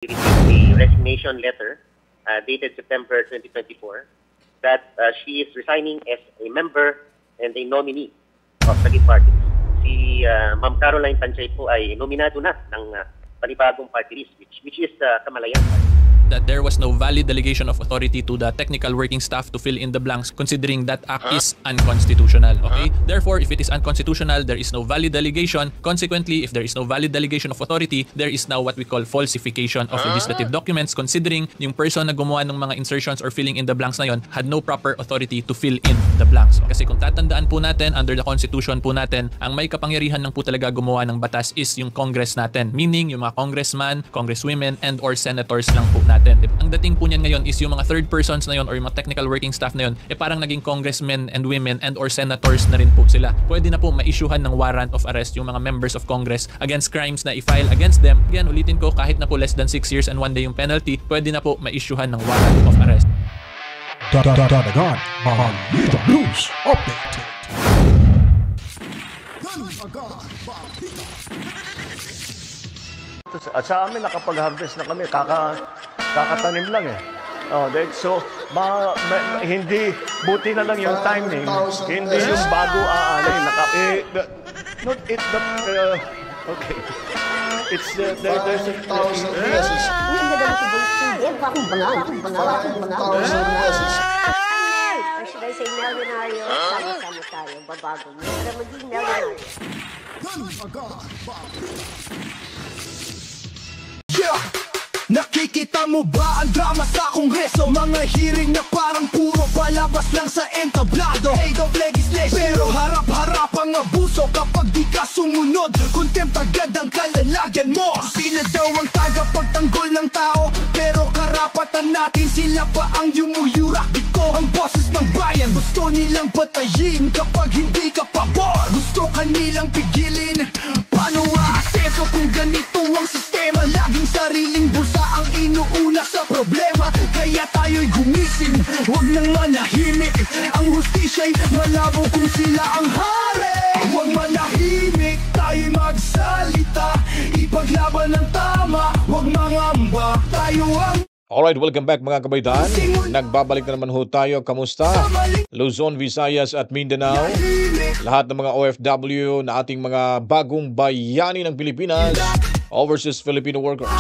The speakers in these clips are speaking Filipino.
received a resignation letter dated September 2024 that she is resigning as a member and a nominee of Taguig Party. Si Ma'am Caroline Tanchay po ay nominado na ng panibagong party list which is Kamalayan Party. That there was no valid delegation of authority to the technical working staff to fill in the blanks, considering that act is unconstitutional. Okay? Therefore, if it is unconstitutional, there is no valid delegation. Consequently, if there is no valid delegation of authority, there is now what we call falsification of legislative documents, considering yung person na gumawa ng mga insertions or filling in the blanks na yon had no proper authority to fill in the blanks. Kasi kung tatandaan po natin, under the Constitution po natin, ang may kapangyarihan ng po talaga gumawa ng batas is yung Congress natin. Meaning, yung mga congressman, congresswomen, and or senators lang po natin. Ang dating po niyan ngayon is yung mga third persons na yon or yung mga technical working staff na yon parang naging congressmen and women and or senators na rin po sila. Pwede na po ma-issuehan ng warrant of arrest yung mga members of Congress against crimes na i-file against them. Again, ulitin ko, kahit na po less than 6 years and 1 day yung penalty, pwede na po ma-issuehan ng warrant of arrest. Dadagan, Balita News Update. At sa amin, nakapag-harvest na kami, kakatanim lang eh. So, hindi, buti na lang yung timing, hindi yung bago aanay. Okay. It's, there's a... Or should I say milyonaryo? Sama-sama tayo, babago mo. Para maging milyonaryo. Nakikita mo ba ang drama sa Kongreso? Mga hearing na parang puro palabas lang sa entablado. Aid of legislation, pero harap-harap ang abuso kapag di ka sumunod. Contempt agad ang kalalagyan mo. Sila daw ang tagapagtanggol ng tao, pero karapatan natin, sila pa ang yumuyurak. Ito ang boses ng bayan, gusto nilang patayin kapag hindi ka pabor. Gusto ka nilang pigilin, paano aaseso kung ganito ang sistema? Laging sariling bulsa ang inuuna sa problema. Kaya tayo'y gumising, huwag nang manahimik. Ang hustisya'y malabo kung sila ang hari. Huwag manahimik, tayo'y magsalita. Ipaglaban ng tama, huwag mangamba. Tayo ang... Alright, welcome back mga kabaitan. Nagbabalik na naman ho tayo. Kamusta? Luzon, Visayas at Mindanao. Lahat ng mga OFW na ating mga bagong bayani ng Pilipinas. Overseas Filipino workers.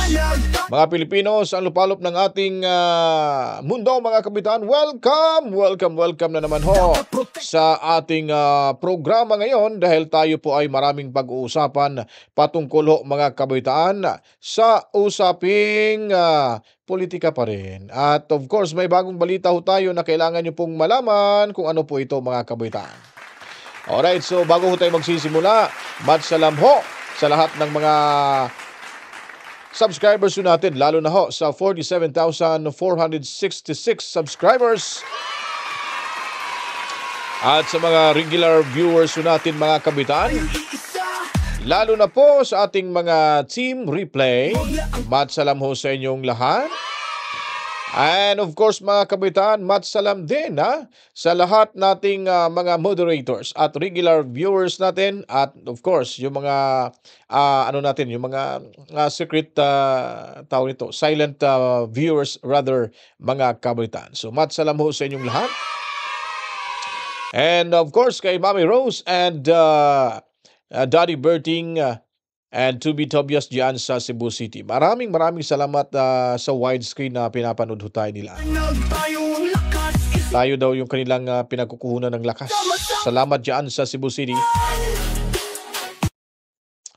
Mga Pilipino sa lupalop ng ating mundo mga kabitan, welcome na naman ho sa ating programa ngayon dahil tayo po ay maraming pag-uusapan patungkol ho mga kabitan sa usaping politika pa rin. At of course may bagong balita ho tayo na kailangan nyo pong malaman kung ano po ito mga kabitan. Alright, so bago ho tayo magsisimula, matsalam ho sa lahat ng mga subscribers natin, lalo na ho sa 47,466 subscribers at sa mga regular viewers natin mga kabitan, lalo na po sa ating mga team replay. Matsalam ho sa inyong lahat. And of course mga kabitan, matsalam din sa lahat nating mga moderators at regular viewers natin at of course yung mga yung mga secret tawag nito, silent viewers rather mga kabitan. So matsalam ho sa inyong lahat. And of course kay Mami Rose and Daddy Berting and to be Tobias dyan sa Cebu City. Maraming salamat sa widescreen na pinapanood ho tayo nila. Tayo daw yung kanilang pinagkukuhunan ng lakas. Salamat dyan sa Cebu City.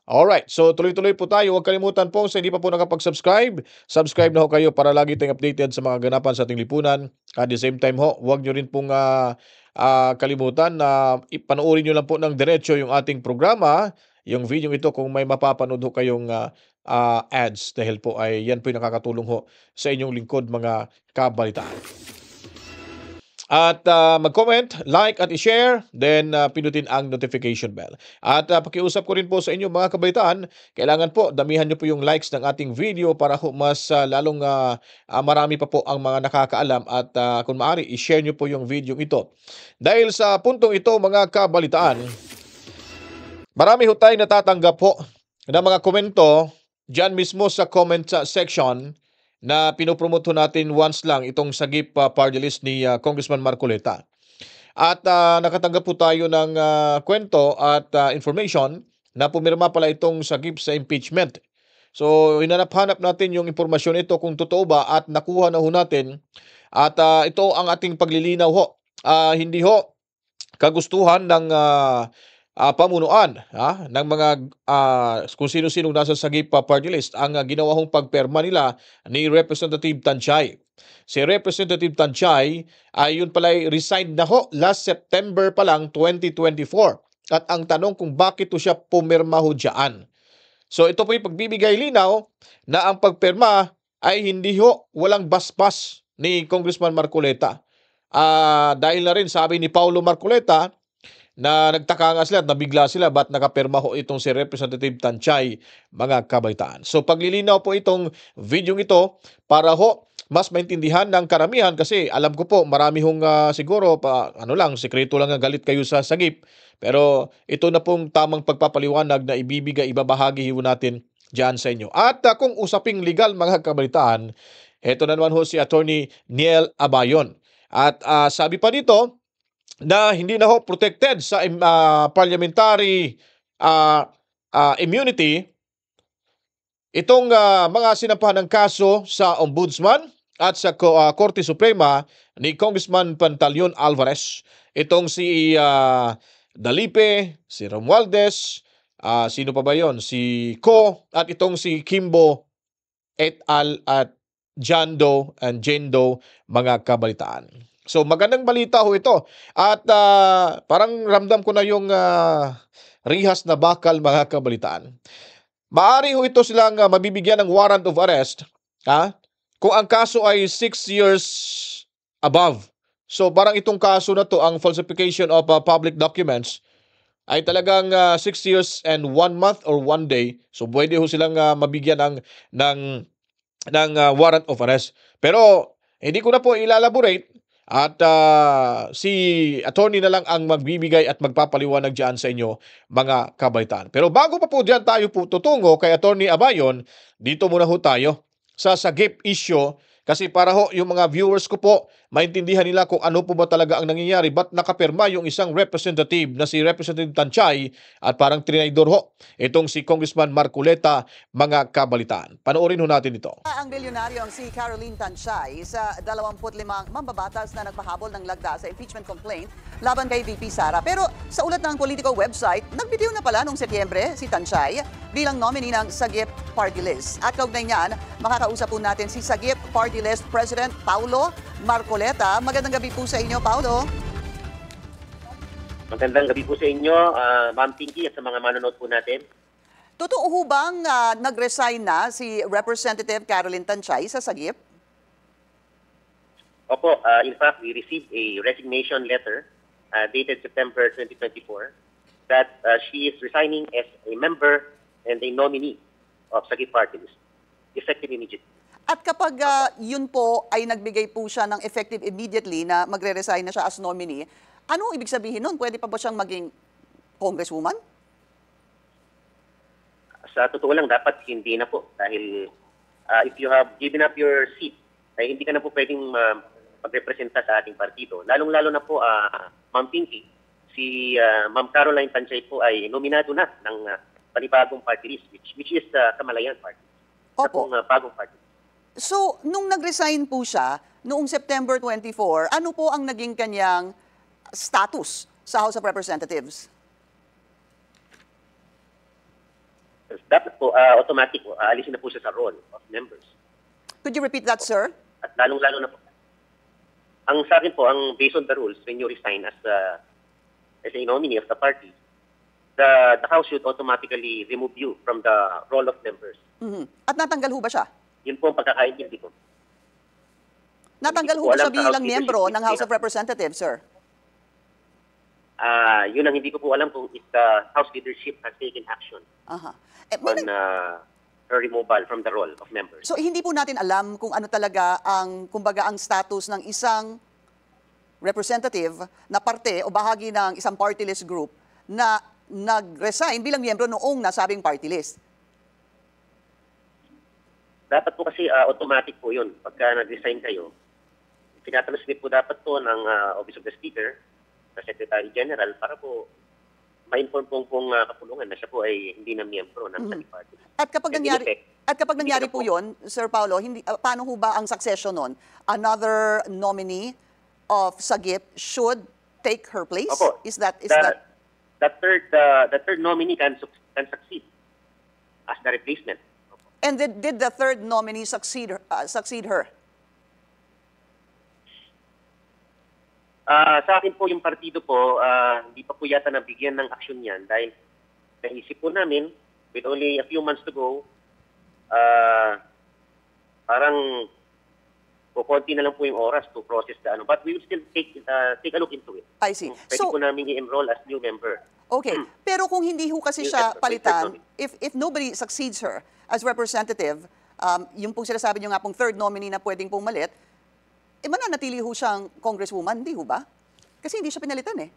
Alright, so tuloy-tuloy po tayo. Huwag kalimutan po sa hindi pa po nakapag-subscribe. Subscribe na ho kayo para lagi tayong updated sa mga ganapan sa ating lipunan. At the same time ho, huwag nyo rin pong kalimutan na ipanoorin nyo lang po ng diretso yung ating programa. Yung video ito kung may mapapanood ho kayong ads dahil po ay yan po yung nakakatulong ho sa inyong lingkod mga kabalitaan. At mag-comment, like at i-share, then pinutin ang notification bell. At pakiusap ko rin po sa inyo mga kabalitaan, kailangan po damihan nyo po yung likes ng ating video para ho mas lalong marami pa po ang mga nakakaalam at kung maaari i-share nyo po yung video ito. Dahil sa puntong ito mga kabalitaan, marami ho tayong natatanggap po ng mga komento dyan mismo sa comment section na pinopromote natin once lang itong sagip party list ni Congressman Marcoleta. At nakatanggap po tayo ng kwento at information na pumirma pala itong sagip sa impeachment. So, hinanap-hanap natin yung impormasyon ito kung totoo ba at nakuha na ho natin. At ito ang ating paglilinaw ho. Hindi ho kagustuhan ng pamunuan ng mga kung sino-sino nasa sagip party list ang ginawa hong pagperma nila ni Representative Tanchay. Si Representative Tanchay ay yun pala resigned na ho last September pa lang 2024. At ang tanong kung bakit to siya pumirma ho dyan. So ito po yung pagbibigay linaw na ang pagperma ay hindi ho walang basbas ni Congressman Marcoleta. Dahil na rin sabi ni Paulo Marcoleta na nagtaka nga sila at nabigla sila ba't nakaperma ho itong si Representative Tanchay, mga kabaitaan. So paglilinaw po itong video ito para ho mas maintindihan ng karamihan kasi alam ko po marami hong siguro sekreto lang ang galit kayo sa sagip. Pero ito na pong tamang pagpapaliwanag na ibabahagi ho natin dyan sa inyo. At kung usaping legal mga kabalitaan, ito na naman ho si Attorney Niel Abayon. At sabi pa dito na hindi na ho protected sa parliamentary immunity itong mga sinampahan ng kaso sa Ombudsman at sa Korte Suprema ni Congressman Pantaleon Alvarez. Itong si Dalipe, si Romualdez, sino pa ba yon? Si Ko at itong si Kimbo et al. At John Doe and Jane Doe, mga kabalitaan. So magandang balita ho ito. At parang ramdam ko na yung rihas na bakal, mga kabalitaan. Maari ho ito silang mabibigyan ng warrant of arrest kung ang kaso ay 6 years above. So parang itong kaso na to, ang falsification of public documents, ay talagang 6 years and 1 month or 1 day. So pwede ho silang mabigyan ng warrant of arrest. Pero hindi ko na po ilalaborate at si attorney na lang ang magbibigay at magpapaliwanag dyan sa inyo, mga kabaitan. Pero bago pa po dyan tayo po tutungo kay Attorney Abayon, dito muna ho tayo sa sagip issue. Kasi para ho yung mga viewers ko po, maintindihan nila kung ano po ba talaga ang nangyayari. Ba't nakapirma yung isang representative na si Representative Tanchay at parang trinidor ho itong si Congressman Marcoleta, mga kabalitaan. Panoorin ho natin ito. Ang bilyonaryong si Caroline Tanchay sa 25 mambabatas na nagpahabol ng lagda sa impeachment complaint laban kay VP Sara. Pero sa ulat ng Politico website, nagbitiw na pala noong Setyembre si Tanchay bilang nominee ng Sagip Party List. At kaugnay niyan, makakausap po natin si Sagip Party List President Paulo Marcoleta. Magandang gabi po sa inyo, Paulo. Magandang gabi po sa inyo, Ma'am Pinky, at sa mga manonood po natin. Totoo ho bang nag-resign na si Representative Caroline Tanchay sa Sagip? Opo, in fact, we received a resignation letter dated September 2024 that she is resigning as a member and a nominee of Sagip Party List, effective immediately. At kapag yun po ay nagbigay po siya ng effective immediately na magre-resign na siya as nominee, ano ibig sabihin nun? Pwede pa ba siyang maging congresswoman? Sa totoo lang, dapat hindi na po. Dahil if you have given up your seat, ay hindi ka na po pwedeng magrepresenta sa ating partido. Lalong-lalo na po, Ma'am Pinky, si Ma'am Caroline Tanchay po ay nominado na ng panibagong party list, which is Kamalayan Party. Opo. Sa bagong party. So, nung nag-resign po siya, noong September 24, ano po ang naging kanyang status sa House of Representatives? Dapat po, automatic po, aalisin na po siya sa role of members. Could you repeat that, sir? At lalong-lalo na po. Ang sa akin po, ang based on the rules, when you resign as a nominee of the party, the House should automatically remove you from the role of members. Mm-hmm. At natanggal ho ba siya? Yun po ang pagkakaintindi ko. Natanggal ho ba siya bilang miyembro ng House of Representatives, sir? Yun ang hindi ko po alam kung if the House leadership has taken action on her removal from the role of members. So hindi po natin alam kung ano talaga ang, kumbaga, ang status ng isang representative na parte o bahagi ng isang party list group na nag-resign bilang miyembro noong nasabing party list. Dapat po kasi automatic po yun. Pagka nag-resign kayo, tinatransmit po dapat po ng Office of the Speaker sa Secretary General para po ma-inform pong kapulungan na siya po ay hindi na miyembro ng study party. At kapag nangyari po 'yon, Sir Paulo, paano ho ba ang succession nun? Another nominee of Sagip should take her place? Opo. The third nominee can succeed as the replacement. And did the third nominee succeed her? Sa akin po yung partido po, hindi pa po yata nabigyan ng aksyon yan dahil naisip po namin, with only a few months to go, parang kukunti na lang po yung oras to process the ano. But we will still take a look into it. I see. Pwede po namin i-enroll as new member. Okay. Pero kung hindi ho kasi siya palitan, if nobody succeeds her as representative, yung pong sinasabi niyo nga pong third nominee na pwedeng pumalit, mananatili ho siyang congresswoman, hindi ho ba? Kasi hindi siya pinalitan eh.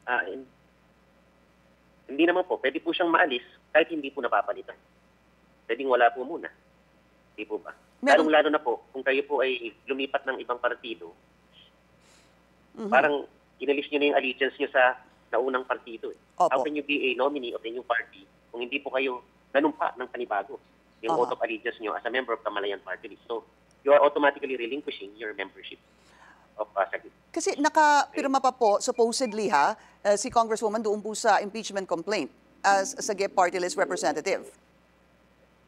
Hindi naman po. Pwede po siyang maalis kahit hindi po napapalitan. Pwedeng wala po muna. Hindi po ba? Lalong-lalo na po, kung kayo po ay lumipat ng ibang partido, parang inalis niyo na yung allegiance niyo sa naunang partido. Eh. How can you be a nominee of a new party kung hindi po kayo nanumpa ng panibago? Yung oath of allegiance niyo as a member of Kamalayan Party List. So, you are automatically relinquishing your membership of Sagip. Kasi nakapirma pa po, supposedly si Congresswoman doon po sa impeachment complaint as Sagip Party List representative.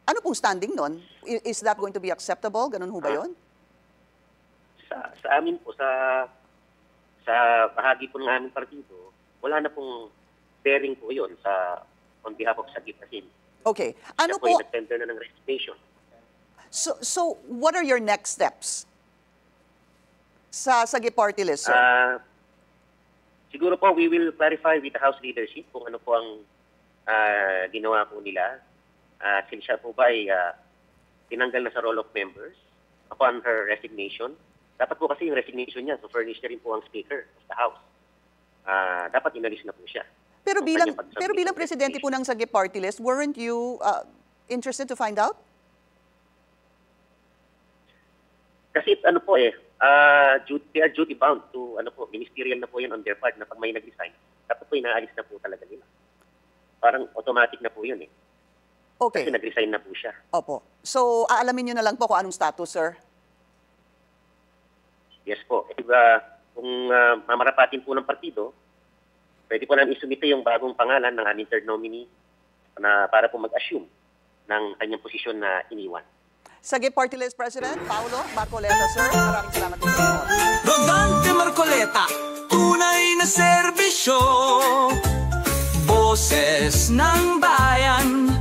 Ano pong standing nun? Is that going to be acceptable? Ganun ho ba yun? Sa amin po, sa bahagi po ng aming partido, wala na pong bearing po yun on behalf of Sagip kasi okay. Ano po? Nag-tender na ng resignation. So, what are your next steps sa Sagip Party List, sir? Siguro po, we will clarify with the House leadership kung ano po ang ginawa po nila. Since siya po ba ay tinanggal na sa roll of members upon her resignation. Dapat po kasi yung resignation niya, so furnish na rin po ang Speaker of the House. Dapat inalis na po siya. Pero bilang presidente po ng Sagip Party List, weren't you interested to find out? Kasi ano po they are duty bound to ministerial na po yun on their part na pag may nag-resign, dapat po inaalis na po talaga nila. Parang automatic na po yun eh. Okay. Kasi nag-resign na po siya. Opo. So, aalamin nyo na lang po kung anong status, sir? Yes po. Kung mamarapatin po ng partido, pwede po namin isumite yung bagong pangalan ng aming third nominee na para po mag-assume ng kanyang posisyon na iniwan. Sagip Party List President Paulo Marcoleta, sir. Maraming salamat po. Rodante Marcoleta, tunay na serbisyo. Boses ng bayan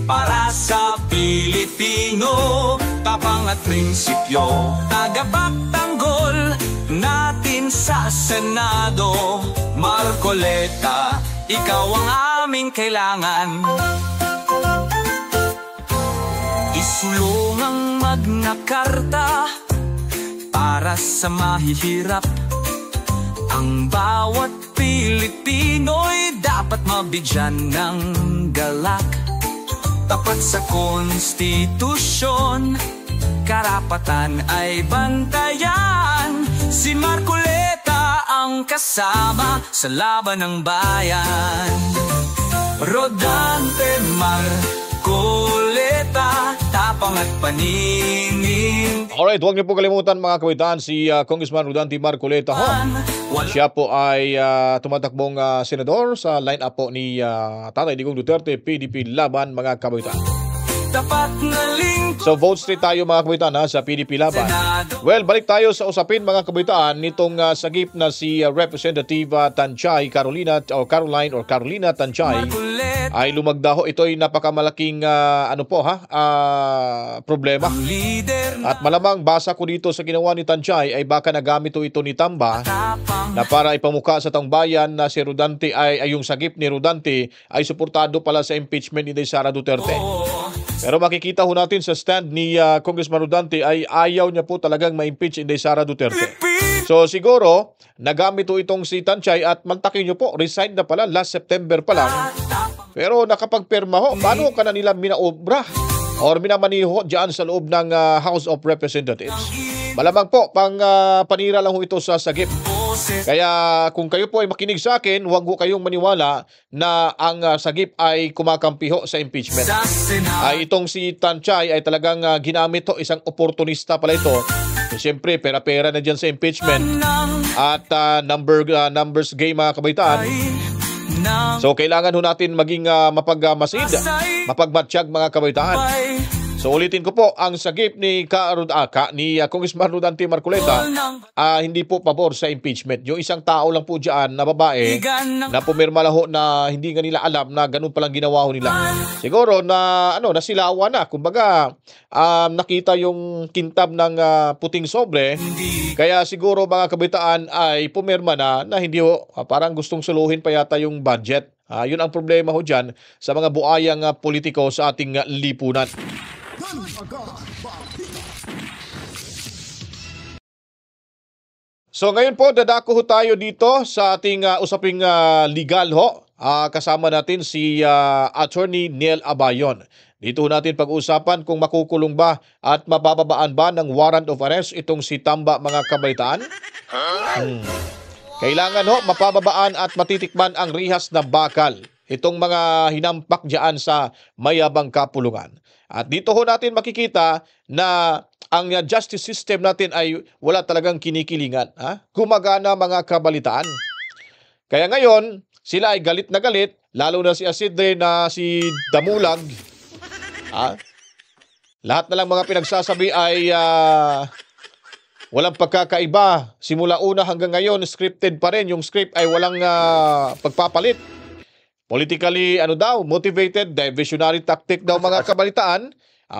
para sa Pilipino. Tapang at prinsipyo, tagapagtanggol natin sa Senado. Marcoleta, ikaw ang aming kailangan. Isulong ang Magna Carta para sa mahihirap. Ang bawat Pilipino'y dapat mabigyan ng galak. Tapat sa konstitusyon, karapatan ay bantayan. Si Marcoleta ang kasama sa laban ng bayan. Rodante Marcoleta, tapang at paningin. Alright, huwag niyo po kalimutan mga kawitaan si Congressman Rodante Marcoleta ho. Siya po ay tumatakbong senador sa line-up po ni Tatay Digong Duterte, PDP Laban mga kawitaan. So vote straight tayo mga kabitaan sa PDP Laban. Well, balik tayo sa usapin mga kabitaan nitong sagip na si Representative Tanchay Carolina Tanchay ay lumagdaho. Ito ay napakamalaking problema. At malamang basa ko dito sa ginawa ni Tanchay ay baka nagamit ito ni Tamba na para ipamuka sa taong bayan na si Rodante ay yung sagip ni Rodante ay suportado pala sa impeachment ni Sara Duterte. Pero makikita ho natin sa stand ni Congressman Rodante ay ayaw niya po talagang ma-impeach Inday Sara Duterte. So siguro, nagamit ho itong si Tanchay at mantakin niyo po, resign na pala last September pa lang. Pero nakapagpirma ho, paano ka na nila minaobra or minamaniho dyan sa loob ng House of Representatives. Malamang po, panira lang ho ito sa sagip. Kaya kung kayo po ay makinig sa akin, huwag ho kayong maniwala na ang sagip ay kumakampi ho sa impeachment. Itong si Tanchay ay talagang ginamit ho, isang oportunista pala ito. Siyempre, pera-pera na dyan sa impeachment at numbers game mga kabaitaan. So, kailangan ho natin maging mapagmasid, mapagmatsyag mga kabaitaan. So, ulitin ko po, ang sagip ni Congressman Rodante Marcoleta, hindi po pabor sa impeachment. Yung isang tao lang po dyan na babae na pumirma lang ho na hindi nga nila alam na ganun palang ginawa ho nila. Siguro na nasilawan na. Kumbaga, nakita yung kintab ng puting sobre. Kaya siguro mga kabitaan ay pumirma na hindi ho, parang gustong suluhin pa yata yung budget. Yun ang problema ho dyan sa mga buayang politiko sa ating lipunan. So ngayon po, dadako ho tayo dito sa ating usaping legal ho. Kasama natin si Attorney Nel Abayon. Dito ho natin pag-uusapan kung makukulong ba at mabababaan ba ng warrant of arrest itong si Tamba mga kabaitaan. Kailangan ho mapababaan at matitikman ang rihas na bakal itong mga hinampak dyan sa mayabang kapulungan. At dito ho natin makikita na ang justice system natin ay wala talagang kinikilingan. Gumagana mga kabalitaan. Kaya ngayon, sila ay galit na galit, lalo na si Asidre na si Damulag. Lahat na lang mga pinagsasabi ay walang pagkakaiba. Simula una hanggang ngayon, scripted pa rin. Yung script ay walang pagpapalit. Politically, motivated, diversionary tactic daw mga kabalitaan.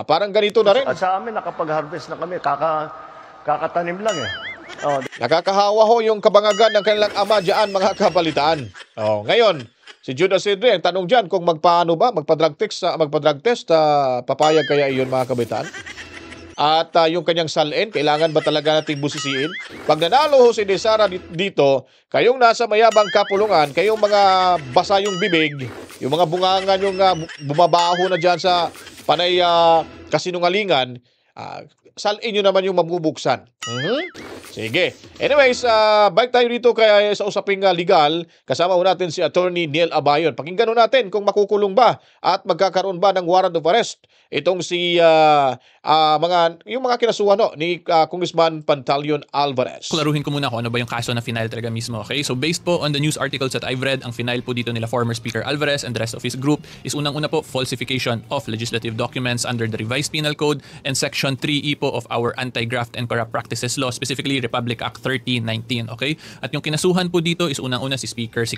Parang ganito na rin. At sa amin, nakapag-harvest na kami. Kakatanim lang eh. Nakakahawa ho yung kabangagan ng kanilang ama dyan mga kabalitaan. Ngayon, si Jude Asidre, ang tanong dyan kung magpa-drug test, papayag kaya iyon mga kabalitaan. At yung kanyang salin, kailangan ba talaga nating busisiin? Pag nanalo ho si Desara dito, kayong nasa mayabang kapulungan, kayong mga basa yung bibig, yung mga bungangan yung bumabaho na dyan sa panay kasinungalingan, salin nyo naman yung mabubuksan. Sige. Anyways, balik tayo dito kaya sa usaping legal. Kasama ho natin si Attorney Nel Abayon. Pakinggan ho natin kung makukulong ba at magkakaroon ba ng warrant of arrest itong si mga kinasuhan ni Congressman Pantaleon Alvarez. Klaruhin ko muna kung ano ba yung kaso na final talaga mismo. Okay? So based po on the news articles that I've read, ang final po dito nila former Speaker Alvarez and the rest of his group is unang-una po falsification of legislative documents under the Revised Penal Code and Section 3E po of our Anti-Graft and Corrupt Practices Law, specifically Republic Act 3019. Okay? At yung kinasuhan po dito is unang-una si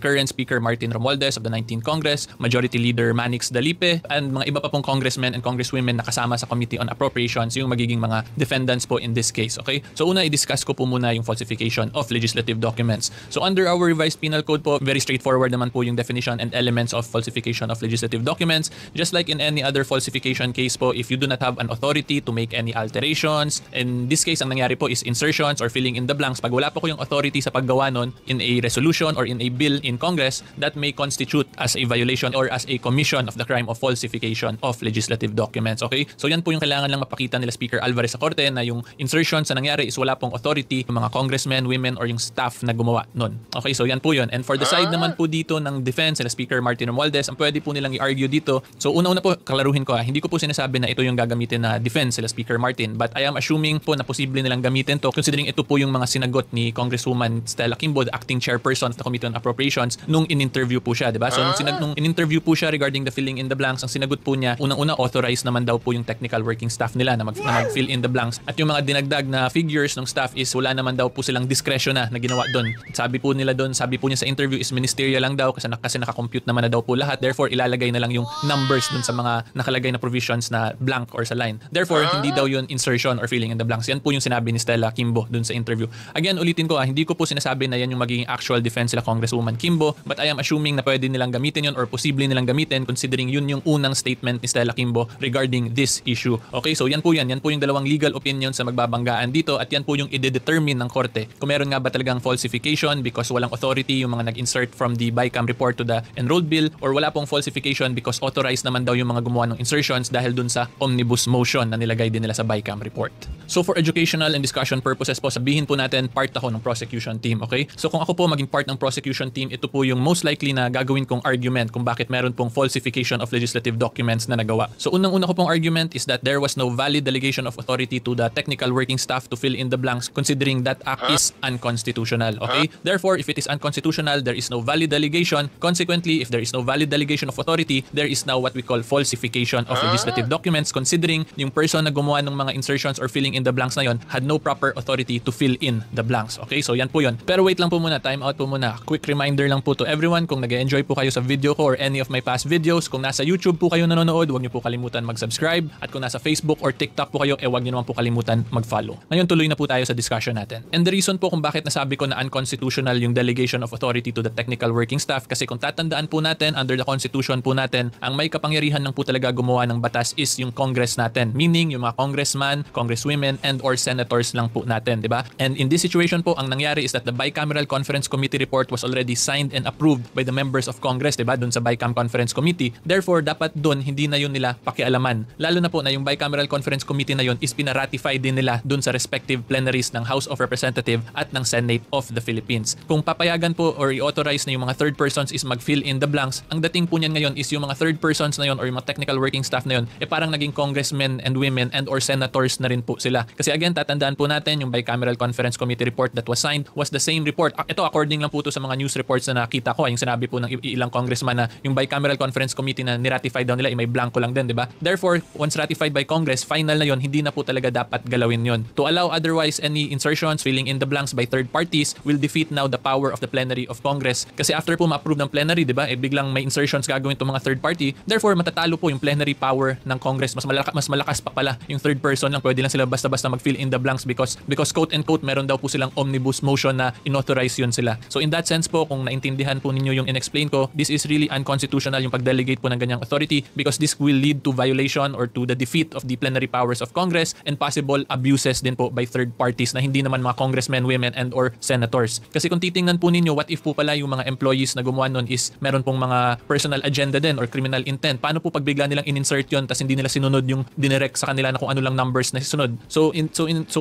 current Speaker Martin Romualdez of the 19th Congress, Majority Leader Manix Dalipe, and mga iba pa pong congressmen and congresswomen na kasama sa Committee on Appropriations, yung magiging mga defendants po in this case. Okay? So una, i-discuss ko po muna yung falsification of legislative documents. So under our Revised Penal Code po, very straightforward naman po yung definition and elements of falsification of legislative documents. Just like in any other falsification case po, if you do not have an authority to make any alterations, in this case, ang nangyari po is insertions or filling in the blanks. Pag wala po ko yung authority sa paggawa nun in a resolution or in a bill in Congress, that may constitute as a violation or as a commission of the crime of falsification of legislative documents. Okay? So yan po yung kailangan lang mapakita nila Speaker Alvarez sa korte, na yung insertions na nangyari is wala pong authority yung mga congressmen, women, or yung staff na gumawa nun. Okay? So yan po yun. And for the side naman po dito ng defense nila Speaker Martin Romualdez, ang pwede po nilang i-argue dito. So una-una po, kalaruhin ko hindi ko po sinasabi na ito yung gagamitin na defense nila Speaker Martin, but I am assuming po na posible nilang gamitin to considering ito po yung mga sinagot ni Congresswoman Stella Kimbo, the acting chairperson of the Committee on Appropriations, nung in-interview po siya, diba? So nung in-interview po siya regarding the filling in the blanks, ang sinagot po niya, unang-una authorized naman daw po yung technical working staff nila na mag-fill in the blanks. At yung mga dinagdag na figures ng staff is wala naman daw po silang diskresyon na ginawa doon. Sabi po niya sa interview is ministerial lang daw kasi nakakompute naman na daw po lahat. Therefore, ilalagay na lang yung numbers doon sa mga nakalagay na provisions na blank or sa line. Therefore, hindi daw yun insertion or filling in the blanks. Yan po yung sinabi ni Stella Kimbo dun sa interview. Again, ulitin ko hindi ko po sinasabi na yan yung magiging actual defense nila Congresswoman Kimbo, but I am assuming na pwede nilang gamitin yun or posible nilang gamitin considering yun yung unang statement ni Stella Kimbo regarding this issue. Okay, so yan po yung dalawang legal opinions sa magbabanggaan dito at yan po yung i-determine ng korte kung meron nga ba talagang falsification because walang authority yung mga nag-insert from the BICAM report to the enrolled bill, or wala pong falsification because authorized naman daw yung mga gumawa ng insertions dahil dun sa omnibus motion na nilagay din nila sa BICAM report. So for educational and discussion purposes po, sabihin po natin part ako ng prosecution team, okay? So kung ako po maging part ng prosecution team, ito po yung most likely na gagawin kong argument kung bakit meron pong falsification of legislative documents na nagawa. So unang-una ko pong argument is that there was no valid delegation of authority to the technical working staff to fill in the blanks considering that act is unconstitutional, okay? Therefore, if it is unconstitutional, there is no valid delegation. Consequently, if there is no valid delegation of authority, there is now what we call falsification of legislative documents considering yung person na gumawa ng mga insertions or filling in the blanks na yon had no proper authority to fill in the blanks. Okay, so yan po yun. Pero wait lang po muna, time out po muna. Quick reminder lang po to everyone, kung nag-enjoy po kayo sa video ko or any of my past videos, kung nasa YouTube po kayo nanonood, huwag niyo po kalimutan mag-subscribe, at kung nasa Facebook or TikTok po kayo, huwag niyo naman po kalimutan mag-follow. Ngayon tuloy na po tayo sa discussion natin. And the reason po kung bakit nasabi ko na unconstitutional yung delegation of authority to the technical working staff, kasi kung tatandaan po natin, under the Constitution po natin, ang may kapangyarihan ng po talaga gumawa ng batas is yung Congress natin. Meaning, yung mga congressman, congresswomen, and or senators lang po natin, di ba? And in this situation po, ang nangyari is that the Bicameral Conference Committee report was already signed and approved by the members of Congress, di ba? Doon sa Bicam Conference Committee. Therefore, dapat doon hindi na yun nila pakialaman. Lalo na po na yung Bicameral Conference Committee na yun is pinaratify din nila doon sa respective plenaries ng House of Representatives at ng Senate of the Philippines. Kung papayagan po or i-authorize na yung mga third persons is mag-fill in the blanks, ang dating po niyan ngayon is yung mga third persons na yun or yung mga technical working staff na yun, parang naging congressmen and women and or senators na rin po sila. Kasi again, tatandaan po natin yung Bicameral Conference Committee report that was signed was the same report. Ito according lang po to sa mga news reports na nakita ko, yung sinabi po ng ilang congressman na yung Bicameral Conference Committee na niratify daw nila may blanco lang din, di ba? Therefore, once ratified by Congress, final na yon, hindi na po talaga dapat galawin yon. To allow otherwise any insertions, filling in the blanks by third parties will defeat now the power of the plenary of Congress. Kasi after po ma-approve ng plenary, di ba? Biglang may insertions gagawin itong mga third party. Therefore, matatalo po yung plenary power ng Congress. Mas malakas pa pala yung third person lang. Pwede lang sila basta-basta mag-fill in the blanks because quote and quote meron daw po silang omnibus motion na inauthorize yun sila. So in that sense po, kung naintindihan po ninyo yung in-explain ko, this is really unconstitutional yung pag-delegate po ng ganyang authority because this will lead to violation or to the defeat of the plenary powers of Congress and possible abuses din po by third parties na hindi naman mga congressmen, women, and or senators. Kasi kung titingnan po ninyo, what if po pala yung mga employees na gumawa nun is meron pong mga personal agenda din or criminal intent. Paano po pag bigla nilang in-insert yun tas hindi nila sinunod yung dinirect sa kanila na kung ano lang numbers na sisunod. So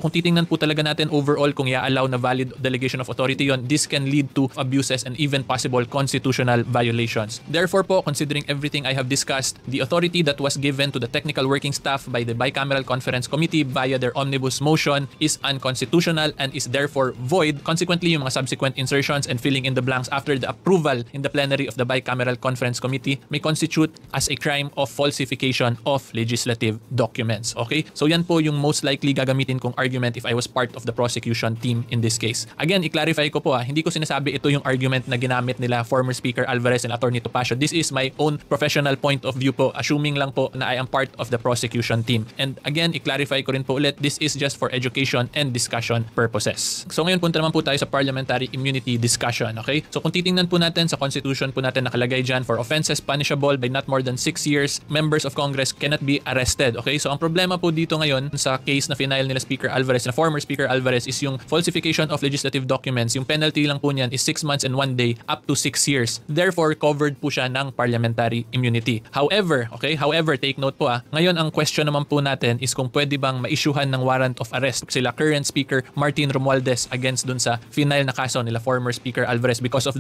kung titingnan po talaga natin overall kung i-allow na valid delegation of authority yon, this can lead to abuses and even possible constitutional violations. Therefore po, considering everything I have discussed, the authority that was given to the technical working staff by the Bicameral Conference Committee via their omnibus motion is unconstitutional and is therefore void. Consequently, yung mga subsequent insertions and filling in the blanks after the approval in the plenary of the Bicameral Conference Committee may constitute as a crime of falsification of legislative documents. Okay? So yan po yung most likely gagamitin kong argument if I was part of the prosecution team in this case. Again, i-clarify ko po hindi ko sinasabi ito yung argument na ginamit nila former Speaker Alvarez and Attorney Topacio. This is my own professional point of view po, assuming lang po na I am part of the prosecution team. And again, i-clarify ko rin po ulit, this is just for education and discussion purposes. So ngayon punta naman po tayo sa parliamentary immunity discussion. Okay? So kung titingnan po natin sa Constitution po natin nakalagay dyan, for offenses punishable by not more than 6 years, members of Congress cannot be arrested. Okay? So ang problema po dito ngayon sa case na final nila Speaker Alvarez, na former Speaker Alvarez, is yung falsification of legislative documents. Yung penalty lang po niyan is 6 months and 1 day up to 6 years. Therefore, covered po siya ng parliamentary immunity. However, take note po ngayon ang question naman po natin is kung pwede bang ma-issuehan ng warrant of arrest sila current Speaker Martin Romualdez against dun sa final na kaso nila former Speaker Alvarez because of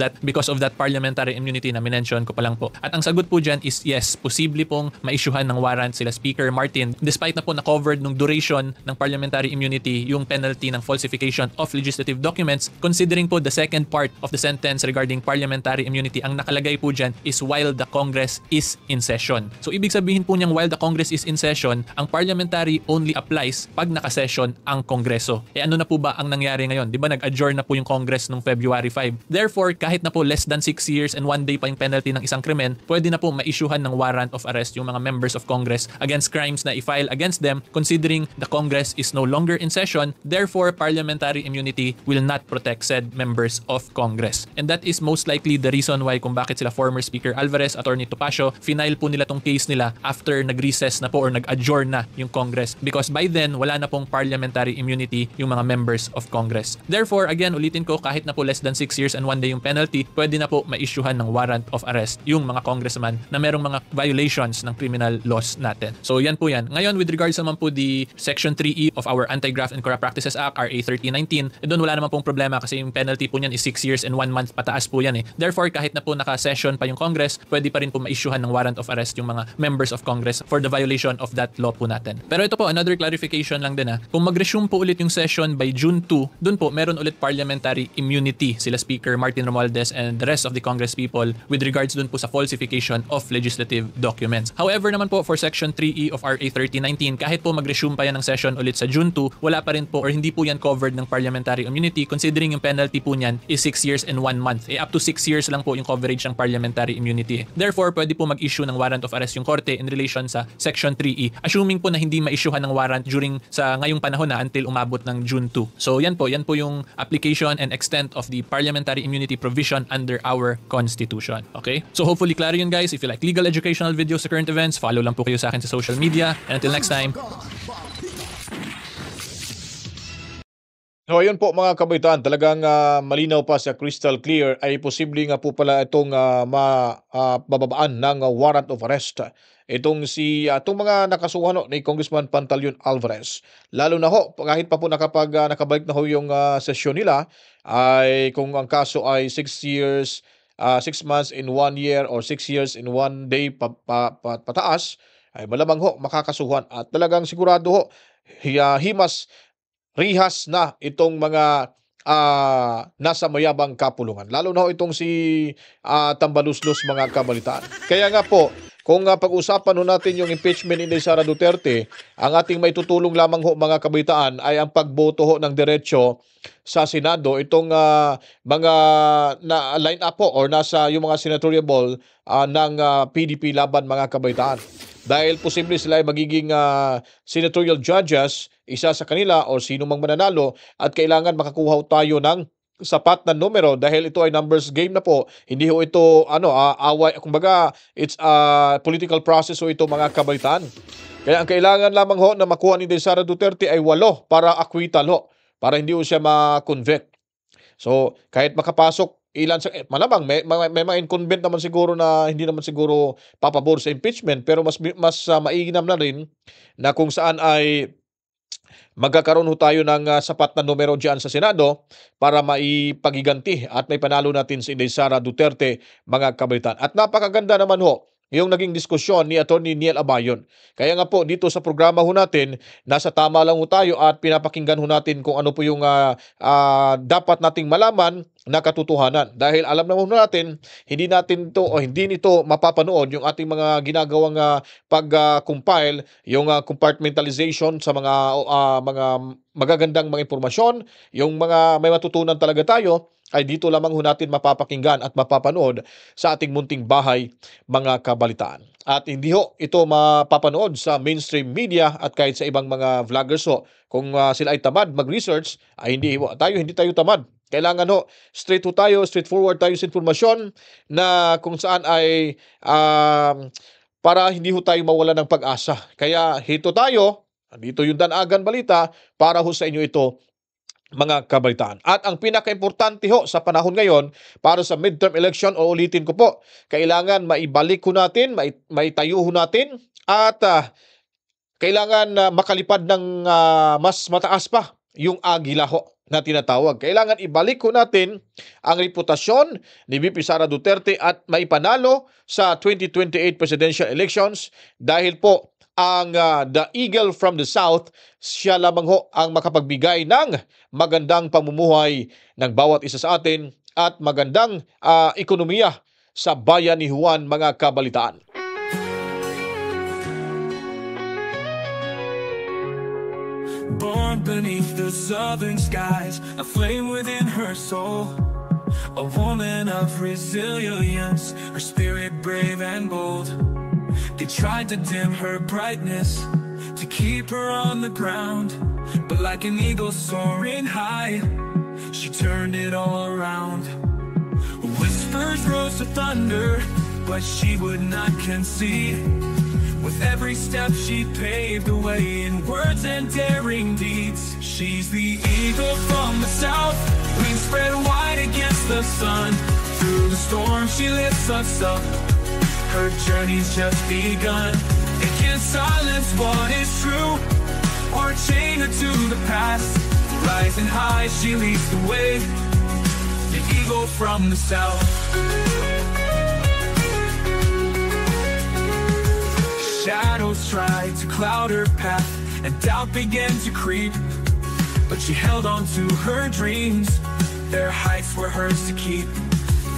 that parliamentary immunity na minention ko pa lang po. At ang sagot po dyan is yes, posible pong ma-issuehan ng warrant sila Speaker Martin despite na po na-covered nung duration ng parliamentary immunity yung penalty ng falsification of legislative documents, considering po the second part of the sentence regarding parliamentary immunity, ang nakalagay po dyan is while the Congress is in session. So ibig sabihin po niyang while the Congress is in session, ang parliamentary only applies pag nakasession ang Kongreso. Ano na po ba ang nangyari ngayon? Di ba nag-adjourn na po yung Congress nung February 5? Therefore, kahit na po less than 6 years and 1 day pa yung penalty ng isang krimen, pwede na po ma-issuehan ng warrant of arrest yung mga members of Congress against crimes na i-file against them considering considering the Congress is no longer in session, therefore parliamentary immunity will not protect said members of Congress. And that is most likely the reason why kung bakit sila former Speaker Alvarez, Attorney Topacio, final po nila tong case nila after nag-recess na po or nag-adjourn na yung Congress, because by then wala na pong parliamentary immunity yung mga members of Congress. Therefore, again, ulitin ko, kahit na po less than 6 years and 1 day yung penalty, pwede na po ma-issuehan ng warrant of arrest yung mga congressman na merong mga violations ng criminal laws natin. So yan po yan. Ngayon, with regards naman po the Section 3E of our Anti-Graft and Corrupt Practices Act, RA 3019, doon wala naman pong problema kasi yung penalty po niyan is 6 years and 1 month pataas po yan eh. Therefore, kahit na po naka-session pa yung Congress, pwede pa rin po ma-issuehan ng warrant of arrest yung mga members of Congress for the violation of that law po natin. Pero ito po, another clarification lang din kung mag-resume po ulit yung session by June 2, doon po meron ulit parliamentary immunity sila Speaker Martin Romualdez and the rest of the Congress people with regards doon po sa falsification of legislative documents. However naman po, for Section 3E of RA 3019, kahit po mag-resume pa yan ng session ulit sa June 2, wala pa rin po or hindi po yan covered ng parliamentary immunity considering yung penalty po niyan is 6 years and 1 month. Up to 6 years lang po yung coverage ng parliamentary immunity. Therefore, pwede po mag-issue ng warrant of arrest yung korte in relation sa Section 3E, assuming po na hindi ma-issuehan ng warrant during sa ngayong panahon na until umabot ng June 2. So yan po yung application and extent of the parliamentary immunity provision under our Constitution. Okay? So hopefully klaro yun guys. If you like legal educational videos sa current events, follow lang po kayo sa akin sa social media. And until next time. So ayun po mga kabaitaan, talagang malinaw pa sa crystal clear ay posible nga po pala itong mababaan ng warrant of arrest. Itong mga nakasuhan ni Congressman Pantaleon Alvarez. Lalo na kahit pa po nakabalik na yung sesyon nila, ay kung ang kaso ay 6 months in 1 year or 6 years in 1 day pataas, ay malamang makakasuhan. At talagang sigurado rihas na itong mga nasa mayabang kapulungan. Lalo na itong si Tambaluslos mga kabalitaan. Kaya nga po, kung pag-usapan natin yung impeachment ni Sara Duterte, ang ating may tutulong lamang mga kabaitaan ay ang pagboto ng diretso sa Senado. Itong mga na line up or nasa yung mga senatorial ball ng PDP laban mga kabaitaan. Dahil posible sila ay magiging senatorial judges, isa sa kanila o sino mang mananalo, at kailangan makakuha tayo ng sapat na numero dahil ito ay numbers game na po. Hindi ito away, kumbaga it's a political process ito mga kabaitaan. Kaya ang kailangan lamang na makuha ni Sara Duterte ay 8 para acquittal para hindi siya ma-convict. So kahit makapasok malamang may mga incumbent naman siguro na hindi naman siguro papabor sa impeachment, pero mas mainam na rin na kung saan ay magkakaroon tayo ng sapat na numero diyan sa Senado para maipagiganti at may panalo natin si Sara Duterte mga kabaitan. At napakaganda naman yung naging diskusyon ni Attorney Niel Abayon. Kaya nga po dito sa programa natin, nasa tama lang tayo at pinapakinggan natin kung ano po yung dapat nating malaman na katotohanan. Dahil alam naman natin, hindi nito mapapanood yung ating mga ginagawang pag-compile, yung compartmentalization sa mga magagandang mga impormasyon, yung mga may matutunan talaga tayo, ay dito lamang natin mapapakinggan at mapapanood sa ating munting bahay mga kabalitaan. At hindi ito mapapanood sa mainstream media at kahit sa ibang mga vloggers Kung sila ay tamad mag-research, ay hindi tayo tamad. Kailangan straightforward tayo sa informasyon na kung saan ay para hindi tayo mawala ng pag-asa. Kaya dito yung Danagan Balita para sa inyo ito mga kabalitaan. At ang pinaka-importante sa panahon ngayon para sa midterm election, ulitin ko po, kailangan maibalik natin, maitayo natin at kailangan makalipad ng mas mataas pa yung agila na tinatawag. Kailangan ibalik natin ang reputasyon ni VP Sara Duterte at maipanalo sa 2028 presidential elections dahil po ang the Eagle from the South, siya lamang ang makapagbigay ng magandang pamumuhay ng bawat isa sa atin at magandang ekonomiya sa bayan ni Juan mga kabalitaan. Born beneath the southern skies, a flame within her soul, a woman of resilience, her spirit brave and bold. They tried to dim her brightness, to keep her on the ground, but like an eagle soaring high, she turned it all around. Whispers rose to thunder, but she would not concede. With every step she paved the way in words and daring deeds. She's the eagle from the south, wings spread wide against the sun. Through the storm she lifts us up, her journey's just begun. It can't silence what is true, or chain her to the past. Rising high she leads the way, the eagle from the south. Shadows tried to cloud her path, and doubt began to creep, but she held on to her dreams. Their heights were hers to keep.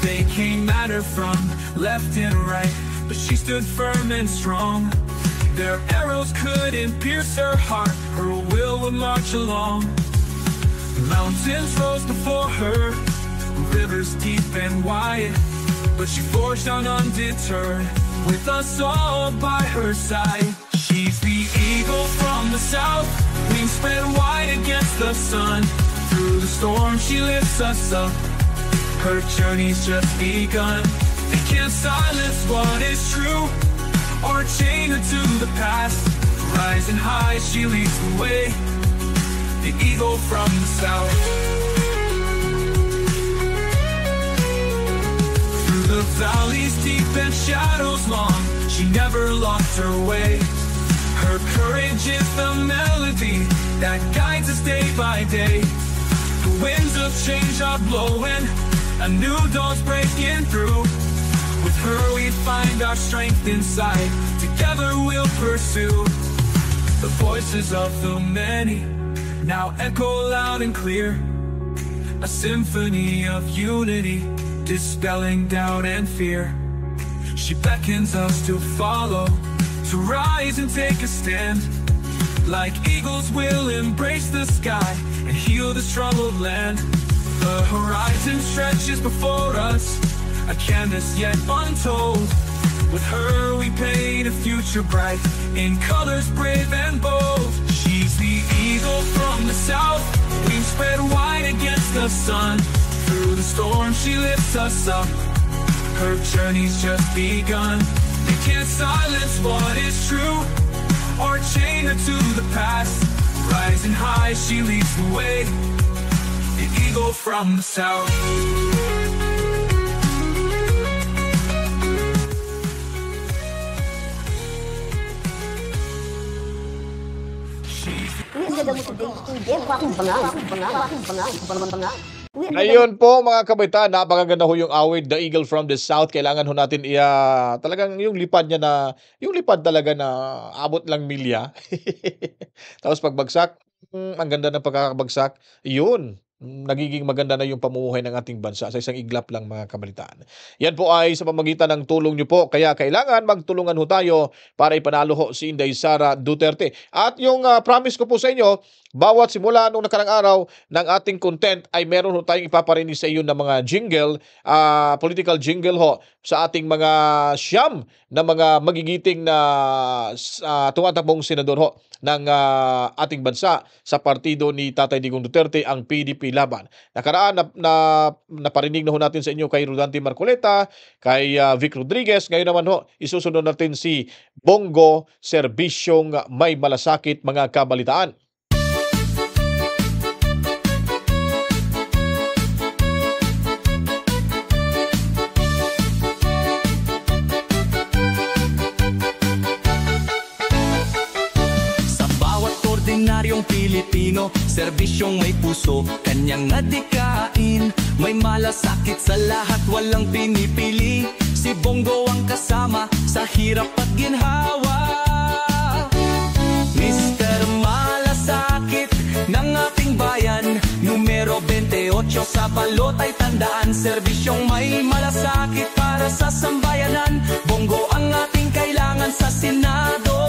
They came at her from left and right, but she stood firm and strong. Their arrows couldn't pierce her heart, her will would march along. Mountains rose before her, rivers deep and wide, but she forged on undeterred, with us all by her side. She's the eagle from the south, wings spread wide against the sun. Through the storm she lifts us up, her journey's just begun. They can't silence what is true, or chain her to the past. Rising high she leads the way, the eagle from the south. Through the valleys deep and shadows long, she never lost her way. Her courage is the melody that guides us day by day. The winds of change are blowing, a new dawn's breaking through. With her we find our strength inside, together we'll pursue. The voices of the many now echo loud and clear, a symphony of unity, dispelling doubt and fear. She beckons us to follow, to rise and take a stand. Like eagles we'll embrace the sky and heal the struggled land. The horizon stretches before us, a canvas yet untold. With her we paint a future bright, in colors brave and bold. She's the eagle from the south, wings spread wide against the sun. Through the storm she lifts us up, her journey's just begun. They can't silence what is true, or chain her to the past. Rising high she leads the way, the eagle from the south. Ayun po mga kabataan, napakaganda ho yung awit, The Eagle from the South. Kailangan ho natin talagang yung lipad niya na, yung lipad talaga na abot lang milya. Tapos pagbagsak, ang ganda ng pagkakabagsak, yun. Nagiging maganda na yung pamumuhay ng ating bansa sa isang iglap lang mga kabalitaan. Yan po ay sa pamamagitan ng tulong nyo po. Kaya kailangan magtulungan ho tayo para ipanalo ho si Inday Sara Duterte. At yung promise ko po sa inyo, bawat simula nung nakarang araw ng ating content ay meron ho tayong ipaparinig sa iyo ng mga jingle, political jingle ho sa ating mga siyam na mga magigiting na tumatakbong senador ho ng ating bansa sa partido ni Tatay Digong Duterte, ang PDP Laban. Nakaraan naparinig na ho natin sa inyo kay Rodante Marcoleta, kay Vic Rodriguez. Ngayon naman ho, isusunod natin si Bongo Serbisyong May Malasakit, mga kabalitaan. Pilipino, serbisyong may puso, kanyang nadikain. May malasakit sa lahat, walang pinipili. Si Bongo ang kasama sa hirap at ginhawa. Mr. Malasakit ng ating bayan, numero 28 sa balot ay tandaan. Serbisyong may malasakit para sa sambayanan. Bongo ang ating kailangan sa Senado.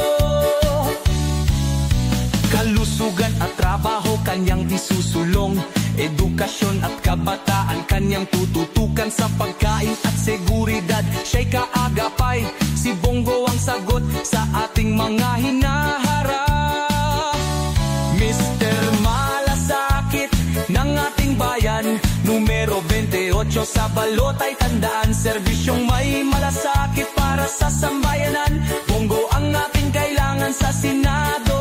Kalusugan at trabaho kanyang isusulong. edukasyon at kabataan. Kanyang tututukan sa pagkain at seguridad. Siya'y kaagapay, si Bongo ang sagot sa ating mga hinaharap. Mr. Malasakit ng ating bayan, numero 28 sa balot ay tandaan. Serbisyong may malasakit para sa sambayanan. Bongo ang ating kailangan sa Senado.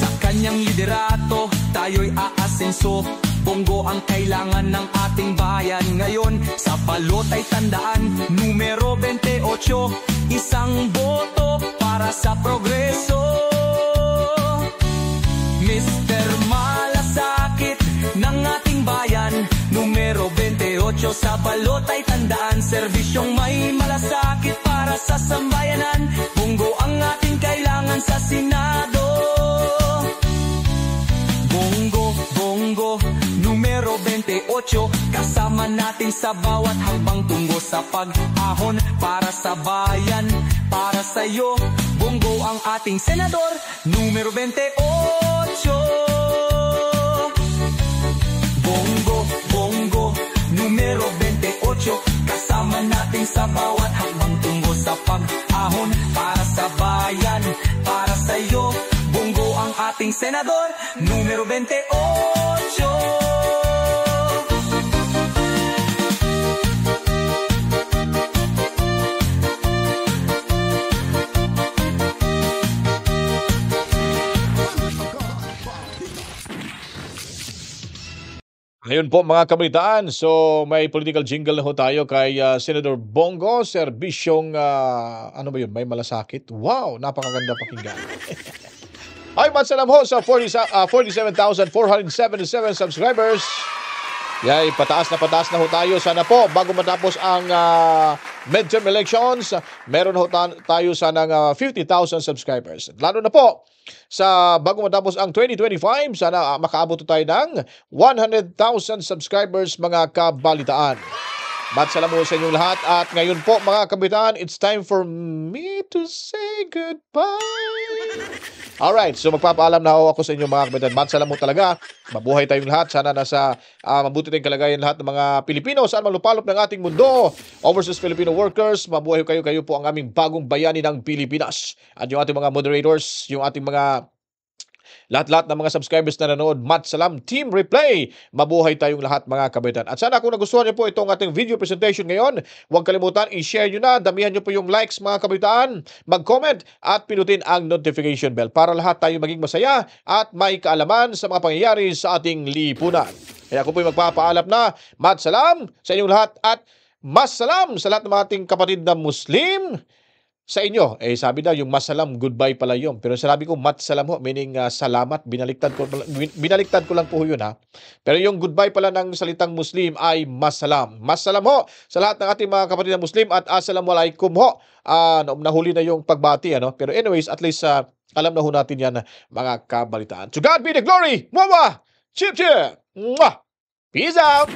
Sa kanyang liderato, tayo'y aasenso. Bongo ang kailangan ng ating bayan ngayon. Sa balot ay tandaan, numero 28, isang boto para sa progreso. Mr. Malasakit ng ating bayan, numero 28 sa balot ay tandaan. Serbisyong may malasakit para sa sambayanan. Bongo ang ating kailangan sa Senado. Bongo, Bongo, numero 28, kasama natin sa bawat hakbang tungo sa pag-ahon para sa bayan, para sa'yo. Bongo ang ating senador, numero 28. Bongo, Bongo, numero 28, kasama natin sa bawat hakbang tungo sa pag-ahon para sa bayan, para sa'yo. Bongo ang ating senador, numero 28. Ngayon po mga kabalitaan, so may political jingle na ho tayo kay Senator Bongo, serbisyong, ano ba yun, may malasakit? Wow, napakaganda pakinggan. Ay, matsalam ho sa 47,477 subscribers. Yay, pataas na ho tayo. Sana po, bago matapos ang midterm elections, meron ho tayo sana ng 50,000 subscribers. Lalo na po, sa bago matapos ang 2025, sana makaabot tayo ng 100,000 subscribers mga kabalitaan. Matsalam mo sa inyong lahat. At ngayon po mga kabalitaan, it's time for me to say goodbye. Alright, so magpapaalam na ako sa inyo mga kabalitaan. Matsalam mo talaga. Mabuhay tayong lahat. Sana nasa mabuti tayong kalagayan lahat ng mga Pilipino saan malupalop ng ating mundo. Overseas Filipino workers, mabuhay kayo. Kayo po ang aming bagong bayani ng Pilipinas. At yung ating mga moderators, yung ating mga lahat-lahat ng mga subscribers na nanood, matsalam, Team Replay. Mabuhay tayong lahat mga kabaitan. At sana kung nagustuhan niyo po itong ating video presentation ngayon, huwag kalimutan, i-share nyo na, damihan nyo po yung likes mga kabaitan, mag-comment at pinutin ang notification bell para lahat tayo maging masaya at may kaalaman sa mga pangyayari sa ating lipunan. Kaya ako po yung magpapaalap na, matsalam sa inyong lahat at masalam sa lahat ng mga ating kapatid na Muslim. Sa inyo, sabi daw yung masalam, goodbye pala yun. Pero sabi ko, matsalam ho, meaning salamat, binaliktad ko lang po yun ha. Pero yung goodbye pala ng salitang Muslim ay masalam. Masalam ho sa lahat ng ating mga kapatid na Muslim at assalamualaikum ho. Nahuli na yung pagbati, ano? Pero anyways, at least alam na ho natin yan mga kabalitaan. To God be the glory! Mwah! Chip chip! Mwah! Peace out!